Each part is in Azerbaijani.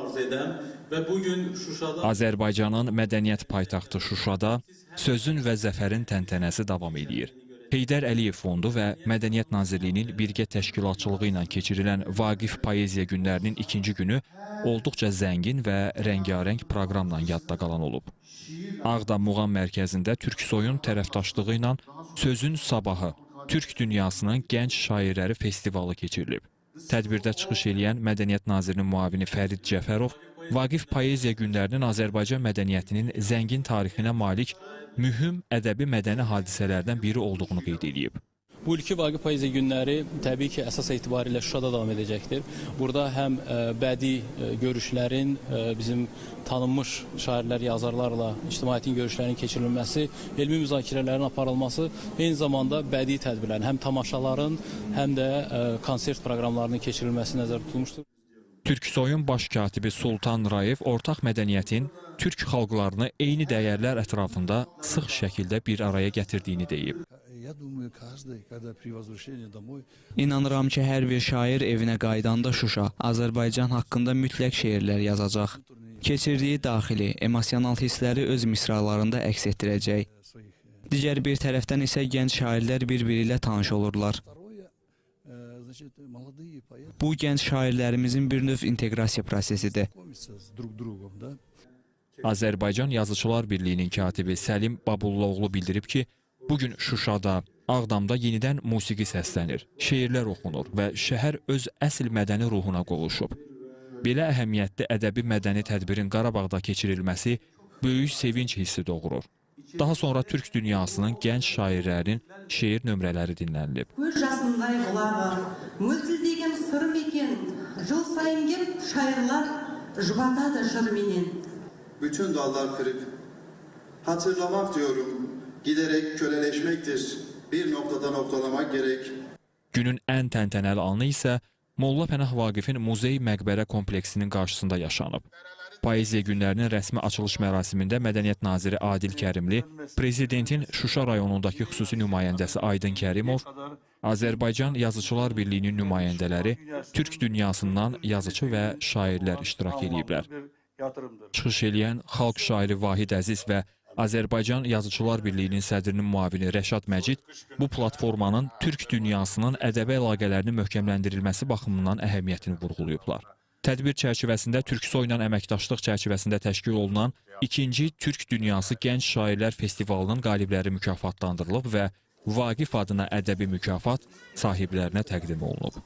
arz edən və bugün Şuşada Azərbaycanın mədəniyyət paytaxtı Şuşada sözün və zəfərin təntənəsi davam edir. Heydər Əliyev Fondu və Mədəniyyət Nazirliyinin birgə təşkilatçılığı ilə keçirilən Vaqif Poeziya günlərinin ikinci günü olduqca zəngin və rəngarəng proqramla yadda qalan olub. Ağdam Muğam Mərkəzində Türksoyun tərəfdaşlığı ilə Sözün Sabahı, Türk dünyasının gənc şairləri festivalı keçirilib. Tədbirdə çıxış edən Mədəniyyət Nazirinin müavini Fərid Cəfərov, Vaqif Poeziya günlərinin Azərbaycan mədəniyyətinin zəngin tarixinə malik mühüm ədəbi mədəni hadisələrdən biri olduğunu qeyd edib. Bu ilki Vaqif Poeziya günləri təbii ki, əsas etibarilə Şuşada davam edəcəkdir. Burada həm bədii görüşlərin, bizim tanınmış şairlər, yazarlarla ictimaiyyətin görüşlərinin keçirilməsi, elmi müzakirələrin aparılması, eyni zamanda bədii tədbirlərin, həm tamaşaların, həm də konsert proqramlarının keçirilməsi nəzərdə tutulmuşdur. Türksoyun baş katibi Sultan Rayev ortaq mədəniyyətin Türk xalqlarını eyni dəyərlər ətrafında sıx şəkildə bir araya gətirdiyini deyib. İnanıram ki, hər bir şair evinə qaydanda Şuşa, Azərbaycan haqqında mütləq şeirlər yazacaq. Keçirdiyi daxili, emosional hissləri öz misralarında əks etdirəcək. Digər bir tərəfdən isə gənc şairlər bir-biri ilə tanış olurlar. Bu gənc şairlərimizin bir növ inteqrasiya prosesidir. Azərbaycan Yazıçılar Birliyinin katibi Səlim Babulluoğlu bildirib ki, bugün Şuşada, Ağdamda yenidən musiqi səslənir, şeirlər oxunur və şəhər öz əsl mədəni ruhuna qovuşub. Belə əhəmiyyətli ədəbi mədəni tədbirin Qarabağda keçirilməsi böyük sevinç hissi doğurur. Daha sonra Türk dünyasının gənc şairlərinin şeir nömrələri dinlənilib. Көз жасындай бұлағы, мөлтілдеген сыр мекен, жыл сайын кеп şairler жұбатады жырменен. Bütün dallar kırık. Hatırlamak diyorum, giderek köleleşmektir. Bir noktada noktalamak gerek. Günün ən təntənəli anı isə Molla Pənah Vaqifin muzey məqbərə kompleksinin qarşısında yaşanıb. Poeziya günlərinin rəsmi açılış mərasimində Mədəniyyət Naziri Adil Kərimli, Prezidentin Şuşa rayonundakı xüsusi nümayəndəsi Aydın Kərimov, Azərbaycan Yazıçılar Birliyinin nümayəndələri, Türk dünyasından yazıçı və şairlər iştirak ediblər. Çıxış edən xalq şairi Vahid Əziz və Azərbaycan Yazıçılar Birliyinin sədrinin müavini Rəşad Məcid bu platformanın Türk dünyasının ədəbi əlaqələrinin möhkəmləndirilməsi baxımından əhəmiyyətini vurğulayıblar. Tədbir çərçivəsində Türksoy ilə əməkdaşlıq çərçivəsində təşkil olunan 2-ci Türk Dünyası Gənc Şairlər Festivalının qalibləri mükafatlandırılıb və Vaqif adına ədəbi mükafat sahiblərinə təqdim olunub.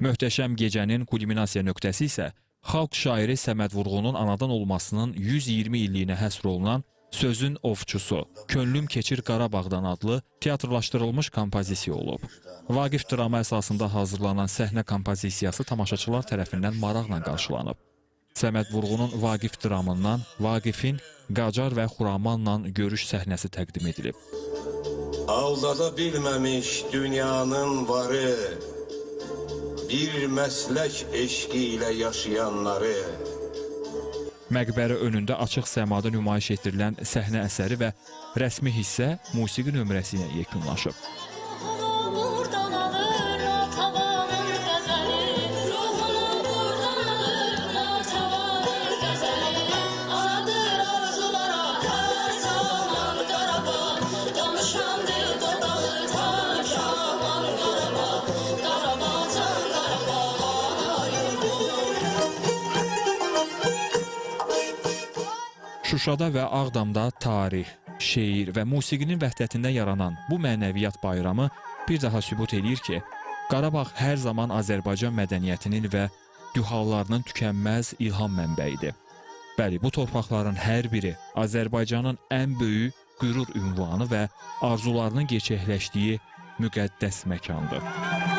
Möhtəşəm gecənin kulminasiya nöqtəsi isə xalq şairi Səməd Vurğunun anadan olmasının 120 illiyinə həsr olunan Sözün Ovçusu, Könlüm Keçir Qarabağdan adlı teatrlaşdırılmış kompozisiya olub. Vaqif dramı əsasında hazırlanan səhnə kompozisiyası tamaşaçılar tərəfindən maraqla qarşılanıb. Səməd Vurğunun Vaqif dramından Vaqifin Qacar və Xuramanla görüş səhnəsi təqdim edilib. Aldada bilməmiş dünyanın varı, bir məslək eşqi ilə yaşayanları. Məqbərə önündə açıq səmada nümayiş etdirilən səhnə əsəri və rəsmi hissə musiqi nömrəsi ilə yekunlaşıb. Şuşada və Ağdamda tarix, şeir və musiqinin vəhdətindən yaranan bu mənəviyyat bayramı bir daha sübut edir ki, Qarabağ hər zaman Azərbaycan mədəniyyətinin və dühallarının tükənməz ilham mənbəyidir. Bəli, bu torpaqların hər biri Azərbaycanın ən böyük qürur ünvanı və arzularının gerçəkləşdiyi müqəddəs məkandır.